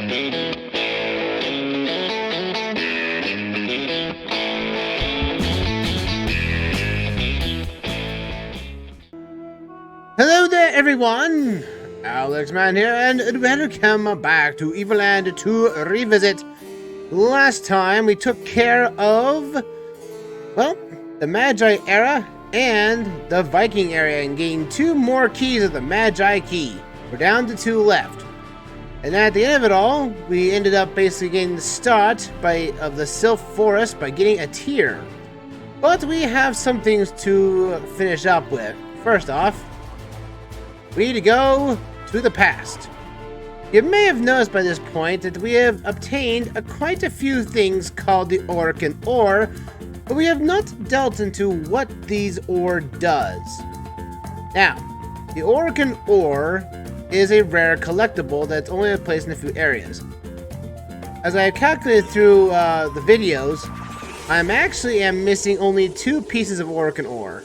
Hello there, everyone! Alexman here, and welcome back to Evoland to revisit. Last time we took care of, well, the Magi era and the Viking era and gained 2 more keys of the Magi key. We're down to 2 left. And at the end of it all, we ended up basically getting the start of the Sylph Forest by getting a tier. But we have some things to finish up with. First off, we need to go to the past. You may have noticed by this point that we have obtained quite a few things called the Orcan Ore, but we have not delved into what these ore does. Now, the Orcan Ore is a rare collectible that's only placed in a few areas. As I have calculated through the videos, I am missing only 2 pieces of Orcan Ore,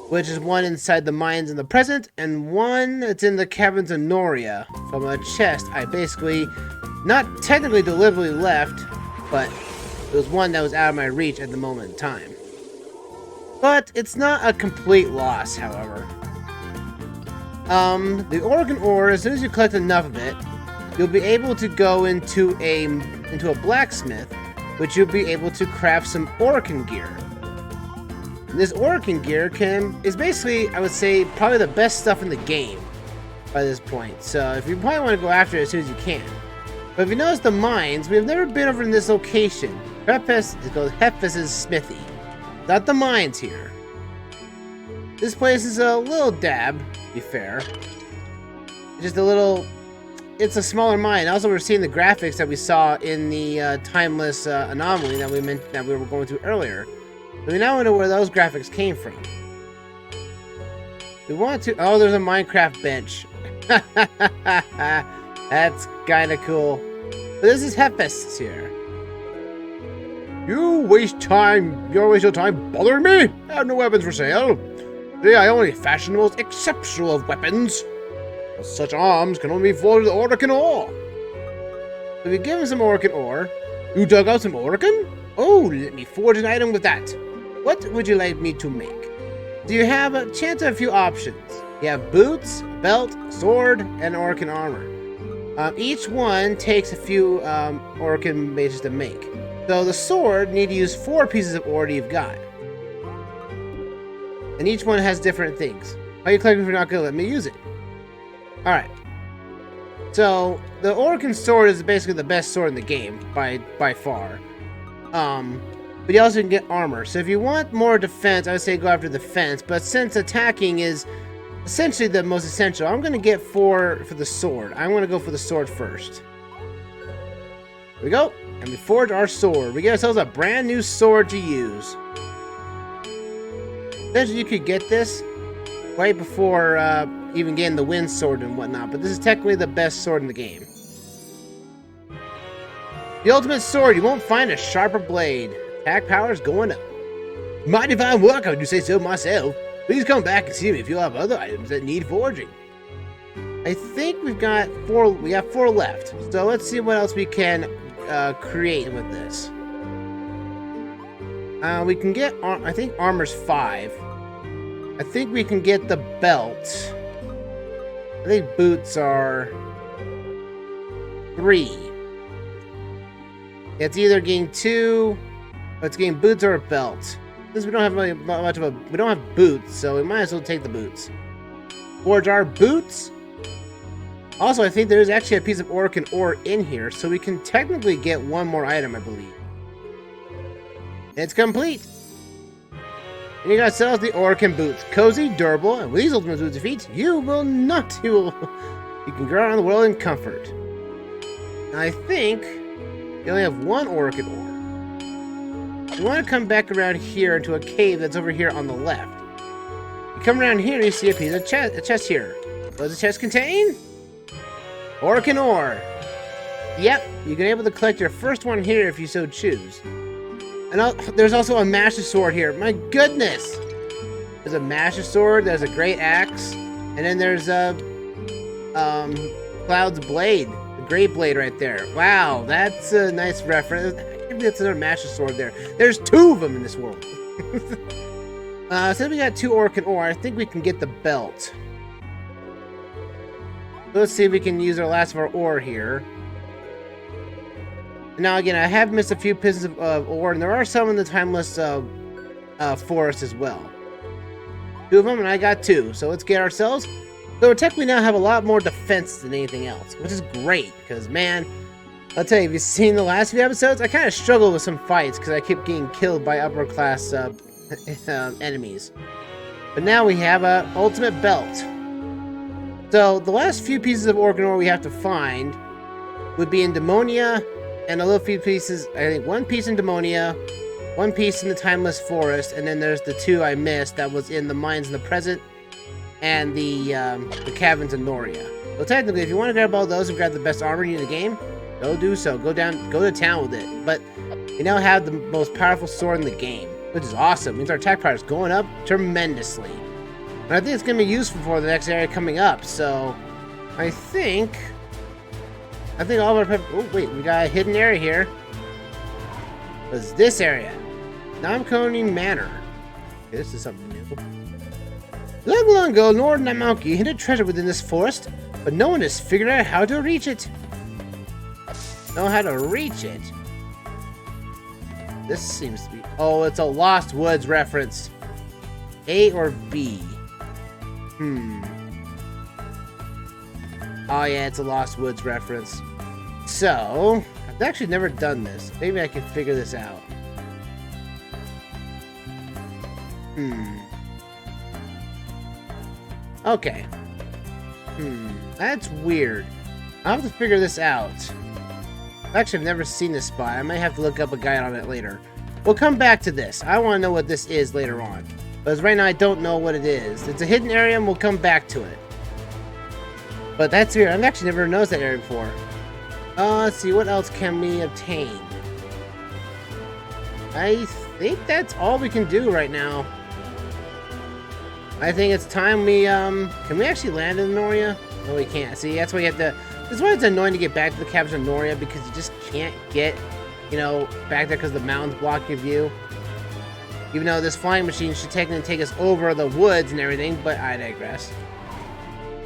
which is one inside the mines in the present, and one that's in the caverns of Noria from a chest I basically, not technically deliberately left, but it was one that was out of my reach at the moment in time. But it's not a complete loss, however. The Orcan Ore, as soon as you collect enough of it, you'll be able to go into a blacksmith, which you'll be able to craft some Orcan gear. This Orcan gear is basically, I would say, probably the best stuff in the game by this point. So if you probably want to go after it as soon as you can. But if you notice the mines, we've never been over in this location. It's called Heffa's Smithy. Not the mines here. This place is a little dab, to be fair. Just a little. It's a smaller mine. Also, we're seeing the graphics that we saw in the timeless anomaly that we were going through earlier. So we now know where those graphics came from. We want to... Oh, there's a Minecraft bench. That's kind of cool. But this is Heffa's here. You waste your time bothering me? I have no weapons for sale. Today I only fashion the most exceptional of weapons. Such arms can only be forged with Orcan Ore. So we give him some Orcan Ore. You dug out some Orcan? Oh, let me forge an item with that. What would you like me to make? Do you have a chance of a few options? You have boots, belt, sword, and Orcan armor. Each one takes a few Orcan bases to make. So the sword, you need to use 4 pieces of ore that you've got. And each one has different things. How are you collecting if you're not going to let me use it? Alright. So, the Orcan sword is basically the best sword in the game, by far. But you also can get armor. So if you want more defense, I would say go after defense. But since attacking is essentially the most essential, I'm going to get 4 for the sword. I'm going to go for the sword first. Here we go. And we forge our sword. We get ourselves a brand new sword to use. Essentially, you could get this right before even getting the wind sword and whatnot. But this is technically the best sword in the game. The ultimate sword. You won't find a sharper blade. Attack power is going up. Mighty fine work, I would say so myself. Please come back and see me if you have other items that need forging. I think we've got 4. We have 4 left. So let's see what else we can create with this. We can get. I think armor's 5. I think we can get the belt. I think boots are 3. It's either getting 2. Let's gain boots or a belt. Since we don't have really much of a... We don't have boots, so we might as well take the boots. Forge our boots. Also, I think there's actually a piece of Orcan Ore in here, so we can technically get 1 more item, I believe. It's complete. And you gotta sell us the Orcan boots. Cozy, durable, and with these ultimate boots defeat, you can go around the world in comfort. And I think you only have 1 Orcan Ore. You want to come back around here into a cave that's over here on the left. You come around here and you see a piece of a chest here. What does the chest contain? Orcan Ore. Yep, you can be able to collect your first one here if you so choose. And there's also a Master Sword here. My goodness! There's a Master Sword, there's a Great Axe, and then there's a Cloud's Blade. The Great blade right there. Wow, that's a nice reference. Maybe that's another master sword there. There's 2 of them in this world. Since we got 2 orc and ore, I think we can get the belt. Let's see if we can use our last of our ore here. Now again, I have missed a few pieces of ore, and there are some in the timeless forest as well. 2 of them, and I got 2. So let's get ourselves. So we technically now have a lot more defense than anything else, which is great, because man, I'll tell you, if you've seen the last few episodes, I kind of struggled with some fights because I kept getting killed by upper class enemies. But now we have a ultimate belt. So the last few pieces of orc and ore we have to find would be in Demonia, and a little few pieces, I think 1 piece in Demonia, 1 piece in the Timeless Forest, and then there's the 2 I missed that was in the mines in the present, and the caverns in Noria. So technically, if you want to grab all those and grab the best armor in the game, go do so. Go to town with it. But we now have the most powerful sword in the game, which is awesome. It means our attack power is going up tremendously. And I think it's going to be useful for the next area coming up. So I think all of our... Oh, wait, we got a hidden area here. What's this area? Namkoni Manor. Okay, this is something new. Long ago, Lord Namalki hid a treasure within this forest, but no one has figured out how to reach it. Know how to reach it? This seems to be... Oh, it's a Lost Woods reference. A or B? Oh yeah, it's a Lost Woods reference. So, I've actually never done this. Maybe I can figure this out. Okay. That's weird. I'll have to figure this out. Actually, I've never seen this spot. I might have to look up a guide on it later. We'll come back to this. I want to know what this is later on. Because right now, I don't know what it is. It's a hidden area, and we'll come back to it. But that's weird. I've actually never noticed that area before. Let's see. What else can we obtain? I think that's all we can do right now. I think it's time we, can we actually land in Noria? No, we can't. See, that's why you have to... This is why it's annoying to get back to the caverns of Noria, because you just can't get, you know, back there because the mountains block your view. Even though this flying machine should technically take us over the woods and everything, but I digress.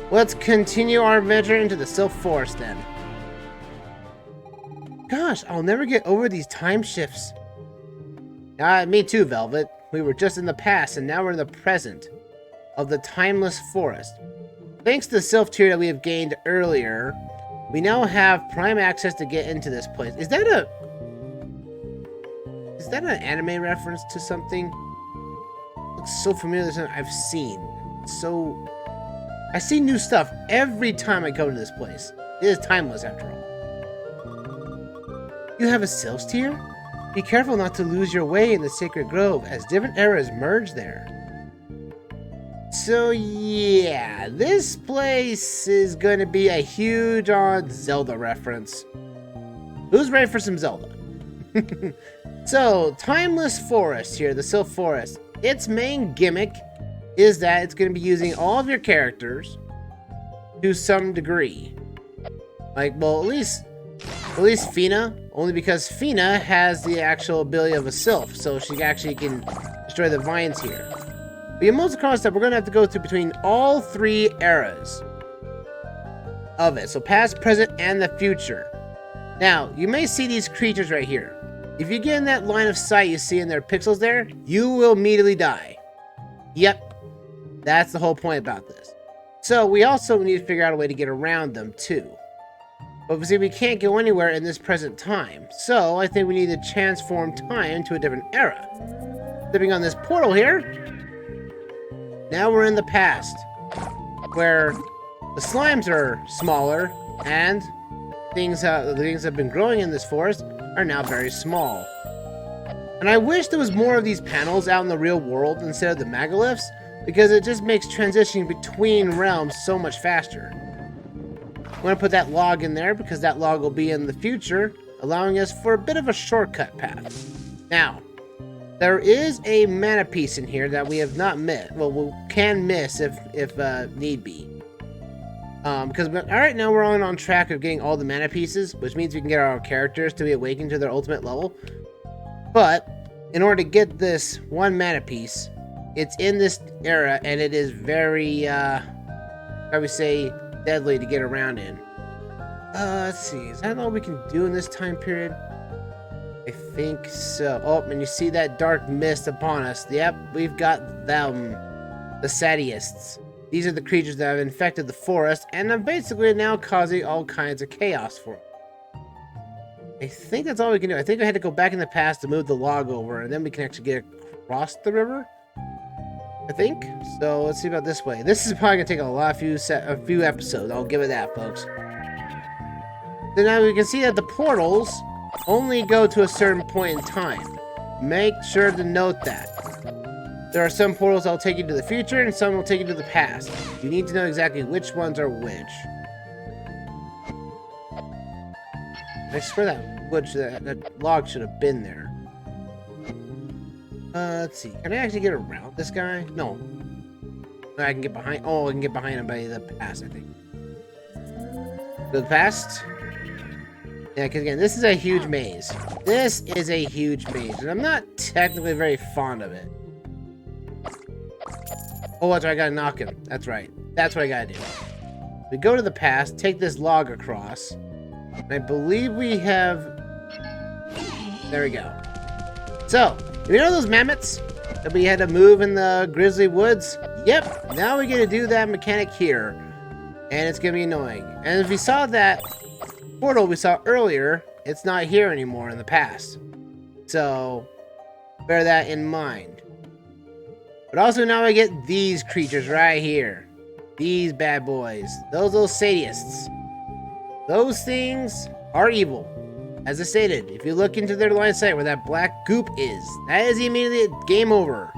Let's continue our adventure into the Sylph Forest then. Gosh, I'll never get over these time shifts. Me too, Velvet. We were just in the past, and now we're in the present of the Timeless Forest. Thanks to the Sylph tier that we have gained earlier, we now have prime access to get into this place. Is that an anime reference to something? Looks so familiar to something I've seen. So I see new stuff every time I go to this place. It is timeless after all. You have a Sylph tier? Be careful not to lose your way in the Sacred Grove, as different eras merge there. So yeah, this place is going to be a huge Zelda reference. Who's ready for some Zelda? So, Timeless Forest here, the Sylph Forest. Its main gimmick is that it's going to be using all of your characters to some degree. Like, well, at least Fina, only because Fina has the actual ability of a Sylph, so she actually can destroy the vines here. But in most concept, we're going to have to go through between all 3 eras of it. So past, present, and the future. Now, you may see these creatures right here. If you get in that line of sight you see in their pixels there, you will immediately die. Yep. That's the whole point about this. So we also need to figure out a way to get around them too. But see, we can't go anywhere in this present time. So I think we need to transform time to a different era. Stepping on this portal here. Now we're in the past, where the slimes are smaller, and the things that have been growing in this forest are now very small. And I wish there was more of these panels out in the real world instead of the megaliths, because it just makes transitioning between realms so much faster. I'm going to put that log in there, because that log will be in the future, allowing us for a bit of a shortcut path. Now, there is a mana piece in here that we have not missed. Well, we can miss if need be. Because right now we're on track of getting all the mana pieces, which means we can get our characters to be awakened to their ultimate level. But in order to get this one mana piece, it's in this era, and it is very, I would say, deadly to get around in. Let's see, is that all we can do in this time period? I think so. Oh, and you see that dark mist upon us. Yep, we've got them, the Sadists. These are the creatures that have infected the forest, and are basically now causing all kinds of chaos for them. I think that's all we can do. I think I had to go back in the past to move the log over, and then we can actually get across the river. I think. So let's see about this way. This is probably gonna take a few episodes. I'll give it that, folks. So now we can see that the portals only go to a certain point in time. Make sure to note that. There are some portals that will take you to the future, and some will take you to the past. You need to know exactly which ones are which. I swear that log should have been there. Let's see. Can I actually get around this guy? No. I can get behind. Oh, I can get behind him by the past, I think. Go to the past. Yeah, because again, this is a huge maze. This is a huge maze, and I'm not technically very fond of it. Oh, that's right, I gotta knock him. That's right. That's what I gotta do. We go to the past, take this log across, and I believe we have... There we go. So, you know those mammoths that we had to move in the grizzly woods? Yep, now we get to do that mechanic here, and it's gonna be annoying. And if we saw that portal we saw earlier, it's not here anymore in the past. So, bear that in mind. But also now I get these creatures right here. These bad boys. Those little sadists. Those things are evil. As I stated, if you look into their line of sight where that black goop is, that is immediately game over.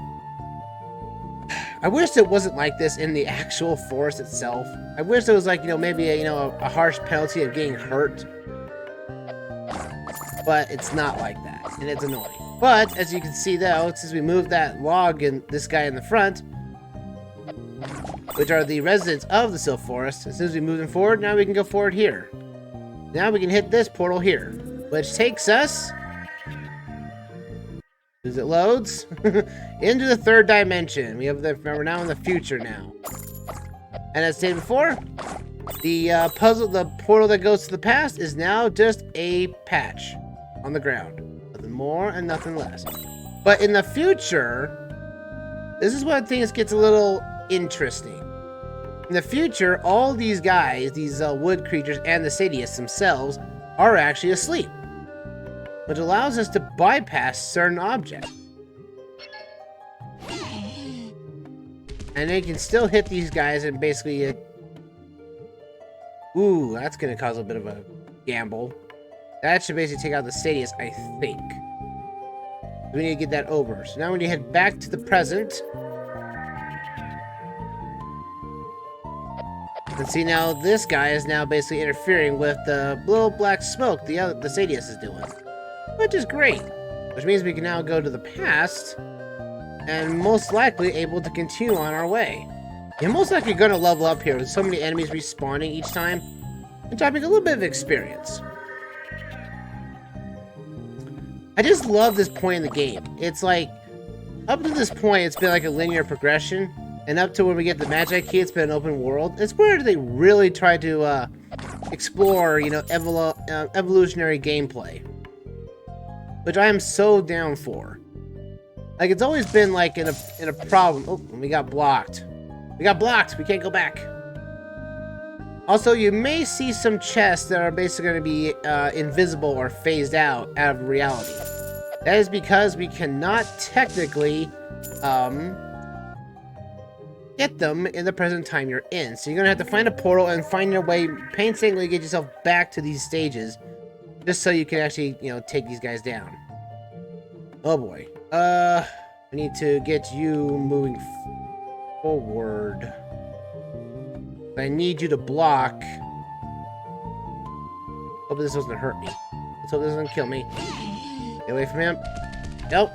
I wish it wasn't like this in the actual forest itself. I wish there was like, maybe a harsh penalty of getting hurt. But it's not like that, and it's annoying. But, as you can see though, since we moved that log and this guy in the front, which are the residents of the Sylph Forest, as soon as we move them forward, now we can go forward here. Now we can hit this portal here, which takes us, as it loads, into the third dimension. We're now in the future now. And as stated before, the portal that goes to the past is now just a patch on the ground. Nothing more and nothing less. But in the future, this is when things gets a little interesting. In the future, all these guys, these wood creatures and the sadists themselves, are actually asleep, which allows us to bypass certain objects. And they can still hit these guys and basically... Ooh, that's going to cause a bit of a gamble. That should basically take out the sadists, I think. We need to get that over. So now we need to head back to the present. And see, now this guy is now basically interfering with the little black smoke the sadist is doing. Which is great. Which means we can now go to the past and most likely able to continue on our way. You're most likely going to level up here with so many enemies respawning each time and dropping a little bit of experience. I just love this point in the game. It's like, up to this point, it's been like a linear progression, and up to when we get the Magic Key, it's been an open world. It's where they really try to explore, evolutionary gameplay, which I am so down for. Like, it's always been like in a problem. Oh, we got blocked. We got blocked. We can't go back. Also, you may see some chests that are basically going to be invisible or phased out of reality. That is because we cannot technically get them in the present time you're in. So you're going to have to find a portal and find your way, painstakingly get yourself back to these stages, just so you can actually, take these guys down. Oh boy. I need to get you moving forward. I need you to block. Hope this doesn't hurt me. Let's hope this doesn't kill me. Get away from him. Nope.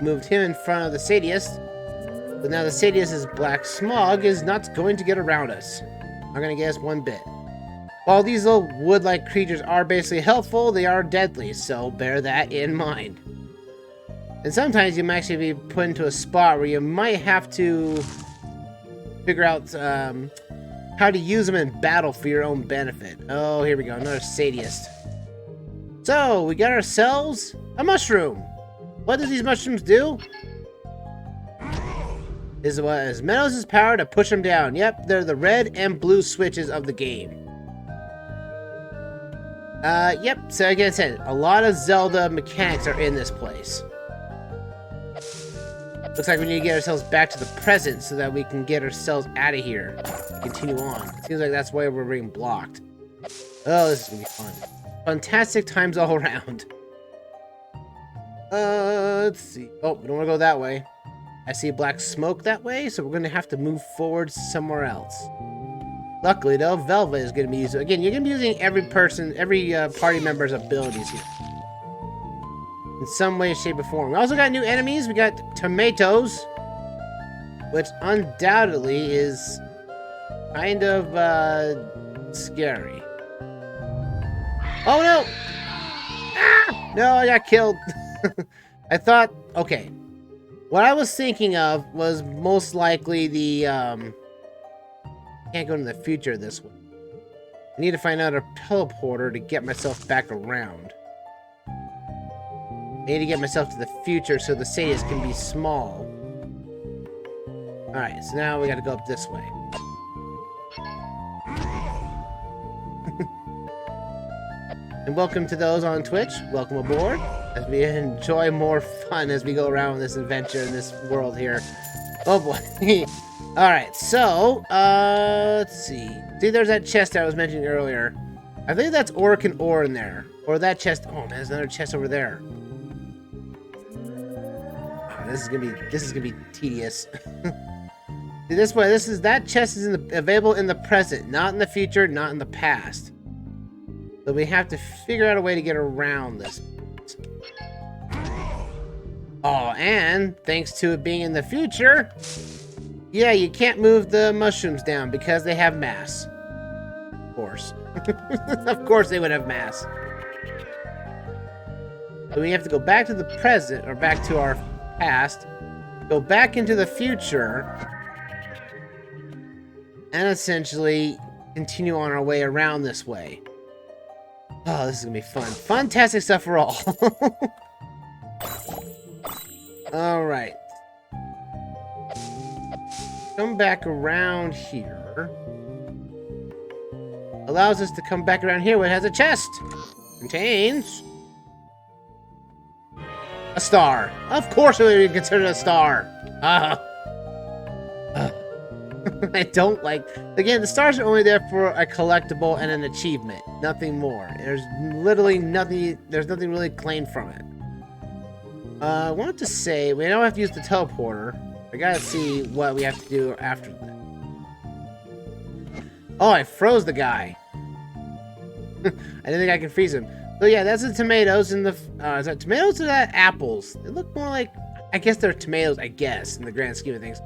Moved him in front of the sadist. But now the sadist's black smog is not going to get around us. Not gonna get us one bit. While these little wood-like creatures are basically helpful, they are deadly, so bear that in mind. And sometimes you might actually be put into a spot where you might have to figure out how to use them in battle for your own benefit. Oh, here we go, another sadist. So, we got ourselves a mushroom. What do these mushrooms do? This is what is Meadows' power to push them down. Yep, they're the red and blue switches of the game. Yep, so like I said, a lot of Zelda mechanics are in this place. Looks like we need to get ourselves back to the present so that we can get ourselves out of here. Continue on. It seems like that's why we're being blocked. Oh, this is gonna be fun. Fantastic times all around. Let's see. Oh, we don't want to go that way. I see black smoke that way, so we're going to have to move forward somewhere else. Luckily, though, Velvet is going to be using... Again, you're going to be using every party member's abilities here. In some way, shape, or form. We also got new enemies. We got tomatoes, which undoubtedly is kind of scary. Oh, no! Ah! No, I got killed. I thought... Okay. What I was thinking of was most likely the, can't go into the future this way. I need to find out a teleporter to get myself back around. I need to get myself to the future so the sadists can be small. Alright, so now we gotta go up this way. And welcome to those on Twitch. Welcome aboard. As we enjoy more fun as we go around this adventure in this world here. Oh boy. Alright, so, let's see. See, there's that chest I was mentioning earlier. I think that's Orican ore in there. Or that chest. Oh man, there's another chest over there. Oh, this is gonna be tedious. See, this way, that chest is available in the present, not in the future, not in the past. So we have to figure out a way to get around this. Oh, and thanks to it being in the future, yeah, you can't move the mushrooms down because they have mass. Of course. Of course they would have mass. So we have to go back to the present, or back to our past, go back into the future, and essentially continue on our way around this way. Oh, this is gonna be fun. Fantastic stuff for all. Alright. Come back around here. Allows us to come back around here where it has a chest. Contains a star. Of course it would be considered a star. I don't like... Again, the stars are only there for a collectible and an achievement. Nothing more. There's literally nothing... There's nothing really claimed from it. I wanted to say... We don't have to use the teleporter. I gotta see what we have to do after that. Oh, I froze the guy. I didn't think I could freeze him. So yeah, that's the tomatoes and the... is that tomatoes or that apples? They look more like... I guess they're tomatoes, I guess, in the grand scheme of things.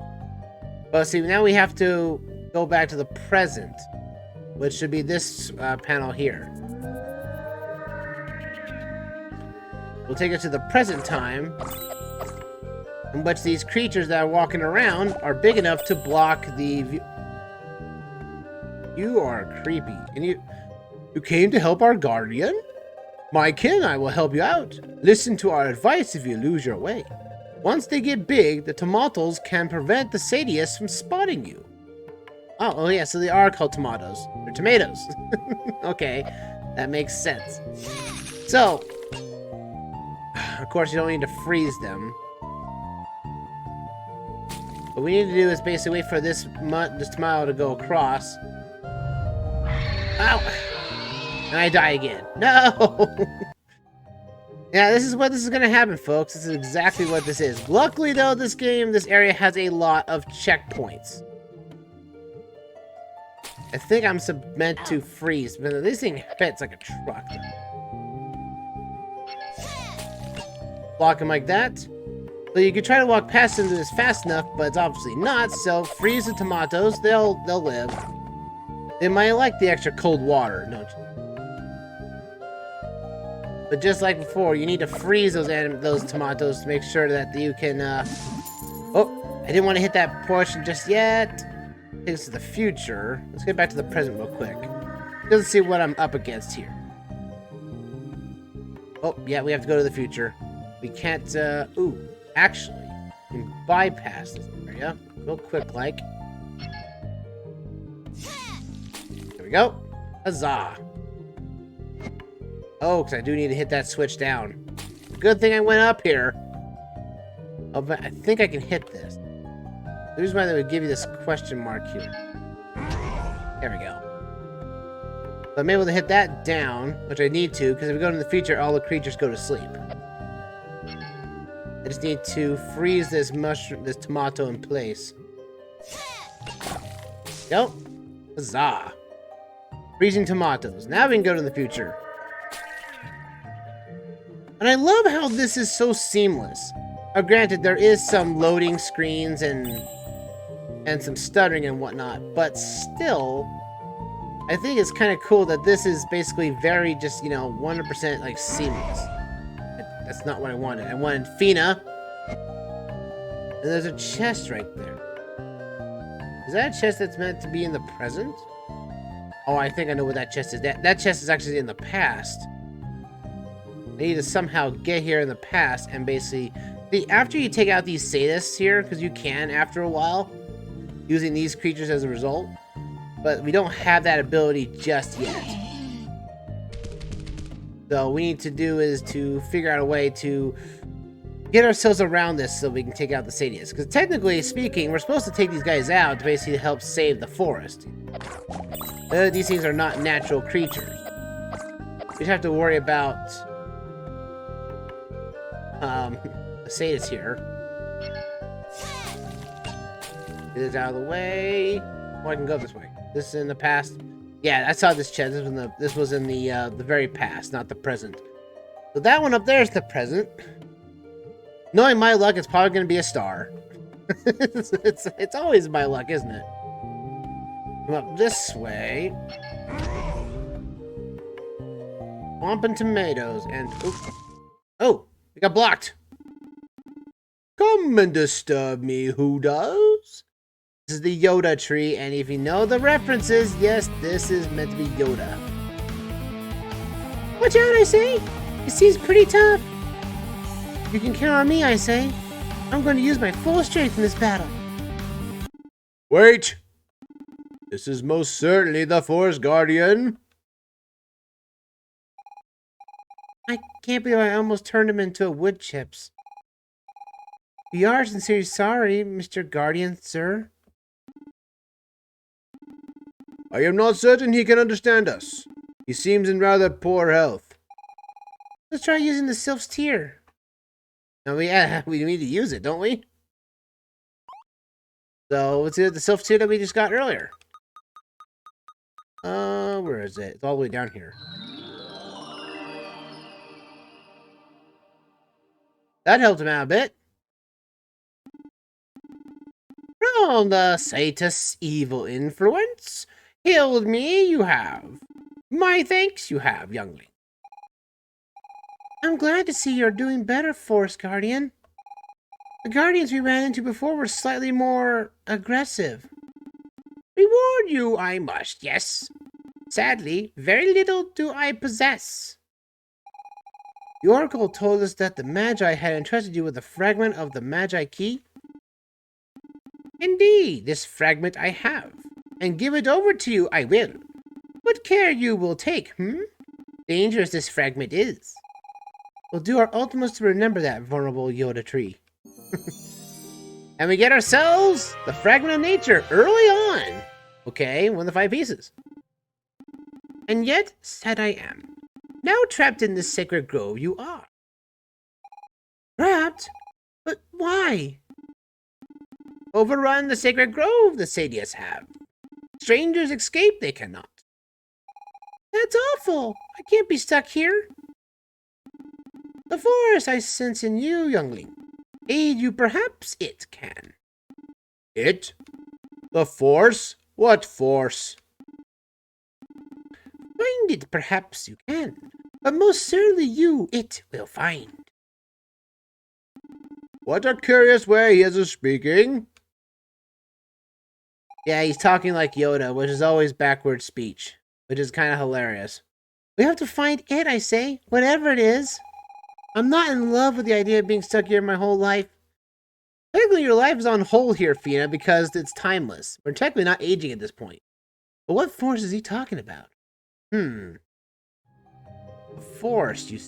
But see, now we have to go back to the present, which should be this panel here. We'll take us to the present time, in which these creatures that are walking around are big enough to block the view. You are creepy. And you came to help our guardian? My kin, I will help you out. Listen to our advice if you lose your way. Once they get big, the tomatoes can prevent the sadists from spotting you. Oh yeah, so they are called tomatoes. They're tomatoes. Okay, that makes sense. So, of course, you don't need to freeze them. What we need to do is basically wait for this tomato to go across. Ow! And I die again. No! Yeah, this is gonna happen, folks. This is exactly what this is. Luckily, though, this area has a lot of checkpoints. I think I'm meant to freeze, but this thing fits like a truck. Block him like that. So you could try to walk past him fast enough, but it's obviously not. So freeze the tomatoes. They'll live. They might like the extra cold water. No. But just like before, you need to freeze those tomatoes to make sure that you can, Oh, I didn't want to hit that portion just yet. This is the future. Let's get back to the present real quick. Let's see what I'm up against here. Oh, yeah, we have to go to the future. We can't, ooh, actually, we can bypass this area real quick, like. There we go. Huzzah. Oh, because I do need to hit that switch down. Good thing I went up here. Oh, but I think I can hit this. The reason why they would give you this question mark here. There we go. So I'm able to hit that down, which I need to, because if we go into the future, all the creatures go to sleep. I just need to freeze this tomato in place. Go. Huzzah. Freezing tomatoes. Now we can go to the future. And I love how this is so seamless. Now, granted, there is some loading screens and some stuttering and whatnot, but still, I think it's kind of cool that this is basically very just, 100% like seamless. That's not what I wanted. I wanted Fina. And there's a chest right there. Is that a chest that's meant to be in the present? Oh, I think I know what that chest is. That chest is actually in the past. I need to somehow get here in the past and basically... See, after you take out these sadists here, because you can after a while, using these creatures as a result, but we don't have that ability just yet. So what we need to do is to figure out a way to get ourselves around this so we can take out the sadists. Because technically speaking, we're supposed to take these guys out to basically help save the forest. These things are not natural creatures. We just have to worry about the sadists here. Get this out of the way. Oh, I can go this way. This is in the past. Yeah, I saw this chest. This was in the very past, not the present. So that one up there is the present. Knowing my luck, it's probably going to be a star. it's always my luck, isn't it? Come up this way. Swamp and tomatoes and... Oh, we got blocked. Come and disturb me, who does? This is the Yoda tree, and if you know the references, yes, this is meant to be Yoda. Watch out, I say! It seems pretty tough. You can count on me, I say. I'm going to use my full strength in this battle. Wait! This is most certainly the Forest Guardian. I can't believe I almost turned him into a wood chips. We are sincerely sorry, Mr. Guardian, sir. I am not certain he can understand us. He seems in rather poor health. Let's try using the Sylph's Tear. Now we need to use it, don't we? So let's do the Sylph's Tear that we just got earlier. Where is it? It's all the way down here. That helped him out a bit. From the Satus evil influence, healed me you have. My thanks you have, youngling. I'm glad to see you're doing better, Forest Guardian. The Guardians we ran into before were slightly more aggressive. Reward you I must, yes. Sadly, very little do I possess. The Oracle told us that the Magi had entrusted you with a fragment of the Magi Key. Indeed, this fragment I have, and give it over to you I will. What care you will take, Dangerous this fragment is. We'll do our utmost to remember that vulnerable Yoda tree. And we get ourselves the Fragment of Nature early on. Okay, one of the 5 pieces. And yet, sad I am. Now trapped in this sacred grove you are. Trapped? But why? Overrun the sacred grove the Sadius have. Strangers escape they cannot. That's awful. I can't be stuck here. The force I sense in you, youngling. Aid you perhaps it can. It? The force? What force? Find it, perhaps you can, but most certainly it will find. What a curious way he is of speaking. Yeah, he's talking like Yoda, which is always backward speech, which is kind of hilarious. We have to find it, I say, whatever it is. I'm not in love with the idea of being stuck here my whole life. Technically, your life is on hold here, Fina, because it's timeless. We're technically not aging at this point. But what force is he talking about? Force, you